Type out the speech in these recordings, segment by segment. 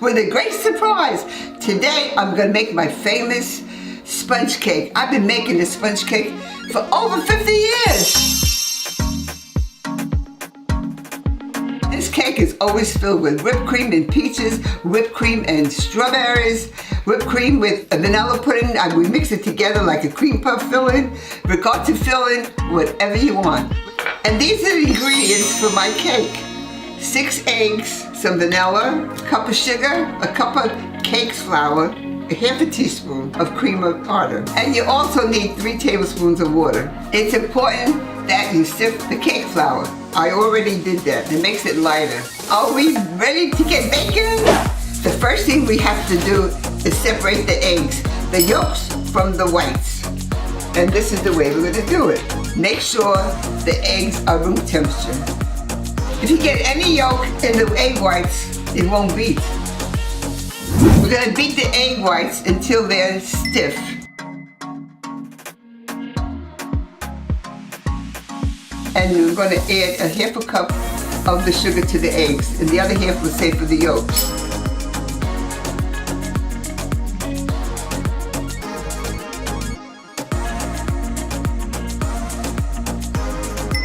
with a great surprise. Today I'm gonna make my famous sponge cake. I've been making this sponge cake for over 50 years. This cake is always filled with whipped cream and peaches, whipped cream and strawberries, whipped cream with a vanilla pudding. We mix it together like a cream puff filling, ricotta filling, whatever you want. And these are the ingredients for my cake. 6 eggs, some vanilla, a cup of sugar, a cup of cake flour, a half a teaspoon of cream of tartar. And you also need 3 tablespoons of water. It's important that you sift the cake flour. I already did that. It makes it lighter. Are we ready to get baking? The first thing we have to do is separate the eggs, the yolks from the whites. And this is the way we're gonna do it. Make sure the eggs are room temperature. If you get any yolk in the egg whites, it won't beat. We're gonna beat the egg whites until they're stiff. And we're gonna add a half a cup of the sugar to the eggs, and the other half we'll save for the yolks.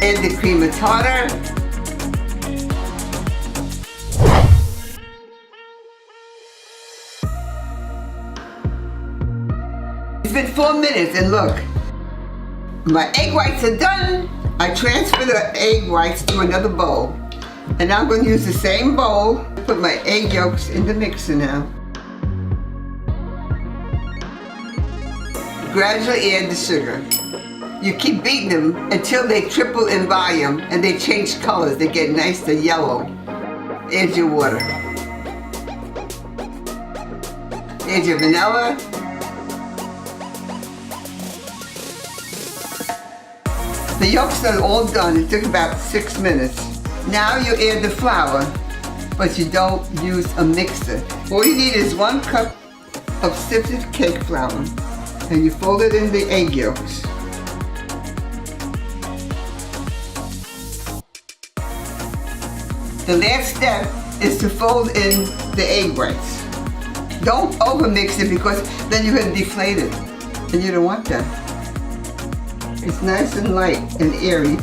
Add the cream of tartar. It's been 4 minutes and look, my egg whites are done. I transfer the egg whites to another bowl. And I'm going to use the same bowl, put my egg yolks in the mixer now. Gradually add the sugar. You keep beating them until they triple in volume and they change colors. They get nice and yellow. Add your water. Add your vanilla. The yolks are all done. It took about 6 minutes. Now you add the flour, but you don't use a mixer. All you need is 1 cup of sifted cake flour, and you fold it in the egg yolks. The last step is to fold in the egg whites. Don't overmix it because then you're going to deflate it, and you don't want that. It's nice and light and airy.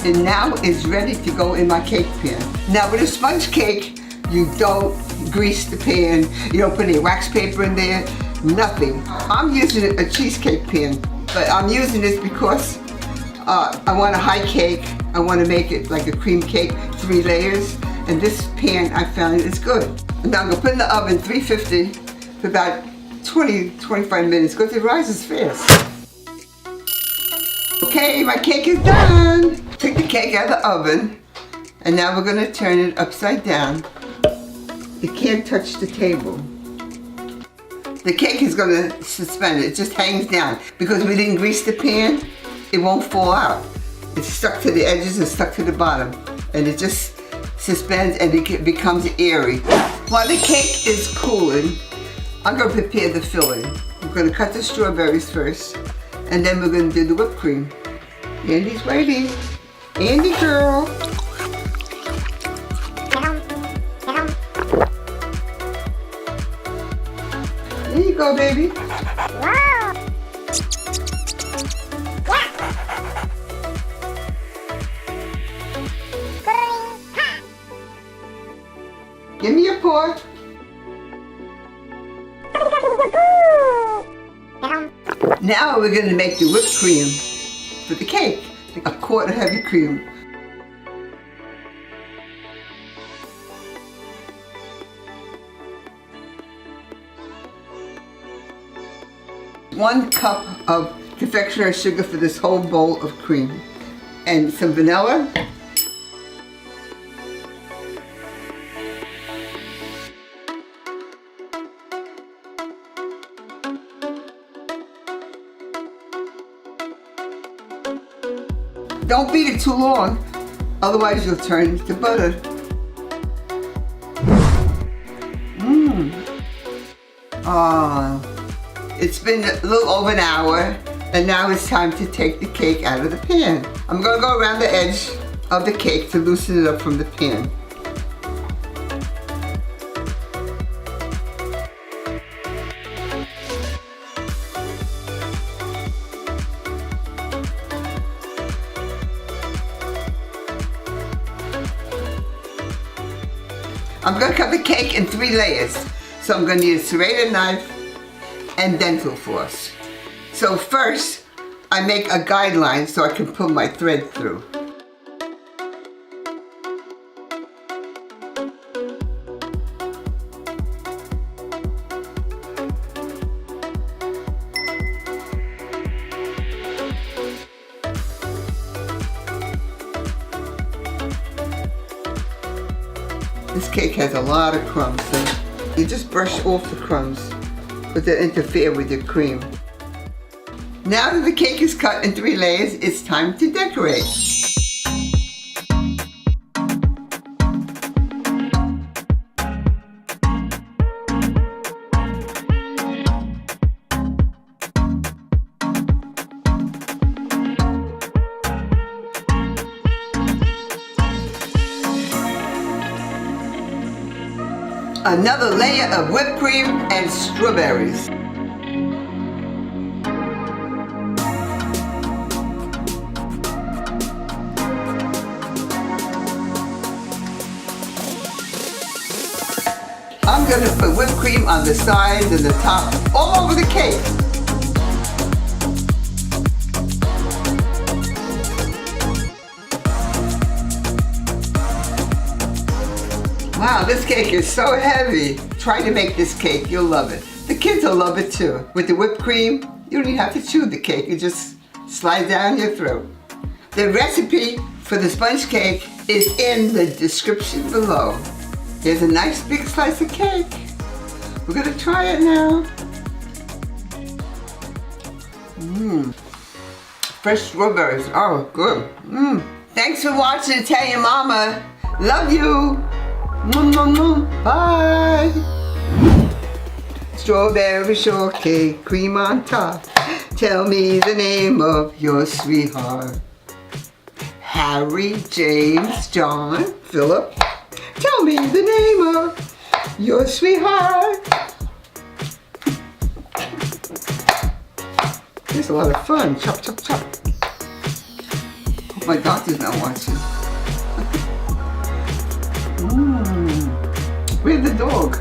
And now it's ready to go in my cake pan. Now with a sponge cake, you don't grease the pan. You don't put any wax paper in there, nothing. I'm using a cheesecake pan, but I'm using this because I want a high cake. I want to make it like a cream cake, 3 layers. And this pan I found is good. And now I'm gonna put it in the oven, 350, for about 20-25 minutes because it rises fast. Okay, my cake is done. Take the cake out of the oven, and now we're gonna turn it upside down. It can't touch the table. The cake is gonna suspend. It just hangs down. Because we didn't grease the pan, it won't fall out. It's stuck to the edges and stuck to the bottom. And it just suspends and it becomes airy. While the cake is cooling, I'm gonna prepare the filling. We're gonna cut the strawberries first, and then we're gonna do the whipped cream. Andy's waiting. Andy girl. There you go, baby. Wow. Give me your paw. Now we're going to make the whipped cream for the cake. A quart of heavy cream. One cup of confectionery sugar for this whole bowl of cream. And some vanilla. Don't beat it too long, otherwise you'll turn it to butter. It's been a little over an hour, and now it's time to take the cake out of the pan. I'm gonna go around the edge of the cake to loosen it up from the pan. I'm gonna cut the cake in 3 layers. So I'm gonna need a serrated knife and dental floss. So first, I make a guideline so I can put my thread through. This cake has a lot of crumbs, so you just brush off the crumbs, but they interfere with your cream. Now that the cake is cut in 3 layers, it's time to decorate. Another layer of whipped cream and strawberries. I'm going to put whipped cream on the sides and the top, all over the cake. Wow, this cake is so heavy. Try to make this cake, you'll love it. The kids will love it too. With the whipped cream, you don't even have to chew the cake, it just slides down your throat. The recipe for the sponge cake is in the description below. Here's a nice big slice of cake. We're gonna try it now. Fresh strawberries, oh good. Thanks for watching Italian Mama. Love you. Bye. Strawberry shortcake, cream on top. Tell me the name of your sweetheart. Harry, James, John, Philip. Tell me the name of your sweetheart. It's a lot of fun. Chop, chop, chop. Hope my doctor's not watching. Where's the dog?